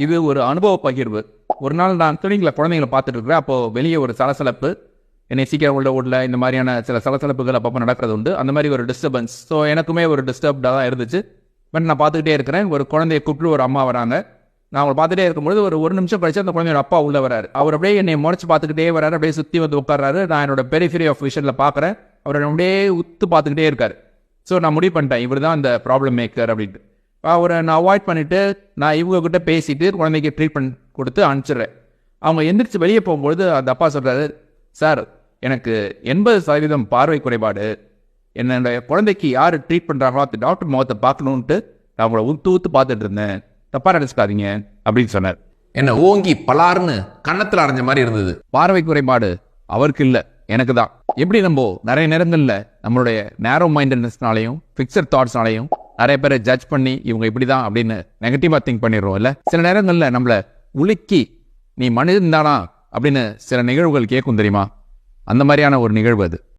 இது ஒரு அனுபவ பகிர்வு. ஒரு நாள் நான் கிளினிக்ல குழந்தைங்கள பார்த்துட்டு இருக்கிறேன். அப்போ வெளியே ஒரு சலசலப்பு. என்னை சீக்கிரம் உள்ள விடல. இந்த மாதிரியான சில சலசலப்புகள் அப்பப்போ நடக்கிறது உண்டு. அந்த மாதிரி ஒரு டிஸ்டர்பன்ஸ். ஸோ எனக்குமே ஒரு டிஸ்டர்ப்டாக தான் இருந்துச்சு. பட் நான் பார்த்துக்கிட்டே இருக்கிறேன். ஒரு குழந்தைய கூப்பிட்டு ஒரு அம்மா வராங்க. நான் அவங்களை பார்த்துட்டே இருக்கும்போது ஒரு நிமிஷம் கழிச்சு அந்த குழந்தையோட அப்பா உள்ள வராரு. அவர் அப்படியே என்னை முறைச்சு பார்த்துக்கிட்டே வராரு. அப்படியே சுற்றி வந்து உட்கார்றாரு. நான் என்னோட பெரிஃபெரி ஆஃப் விஷனில் பார்க்குறேன். அவர் அப்படியே உத்து பார்த்துக்கிட்டே இருக்காரு. ஸோ நான் முடிவு பண்ணிட்டேன், இவர் தான் அந்த ப்ராப்ளம் மேக்கர் அப்படின்ட்டு. அவரை நான் அவாய்ட் பண்ணிவிட்டு நான் இவங்க கிட்ட பேசிட்டு குழந்தைக்கு ட்ரீட்மெண்ட் கொடுத்து அனுப்பிச்சிடுறேன். அவங்க எந்திரிச்சு வெளியே போகும்பொழுது அந்த அப்பா சொல்கிறாரு, சார் எனக்கு 80% பார்வை குறைபாடு. என்னோட குழந்தைக்கு யார் ட்ரீட் பண்ணுறாங்களோ அந்த டாக்டர் முகத்தை பார்க்கணுன்ட்டு நான் அவங்கள ஊத்து பார்த்துட்டு இருந்தேன், தப்பாக நினச்சிக்காதீங்க அப்படின்னு சொன்னார். என்ன ஓங்கி பலார்னு கன்னத்தில் அரைஞ்ச மாதிரி இருந்தது. பார்வை குறைபாடு அவருக்கு இல்லை, எனக்கு தான். எப்படி நம்ம நிறைய நேரங்களில் நம்மளுடைய நேரோ மைண்டட்னஸ்னாலையும் ஃபிக்ஸட் தாட்ஸ்னாலையும் நிறைய பேரை ஜட்ஜ் பண்ணி இவங்க இப்படி தான் அப்படின்னு நெகட்டிவாக திங்க் பண்ணிடுறோம் இல்லை. சில நேரங்களில் நம்மளை உலுக்கி நீ மனிதன் தானா அப்படின்னு சில நிகழ்வுகள் கேட்கும் தெரியுமா? அந்த மாதிரியான ஒரு நிகழ்வு அது.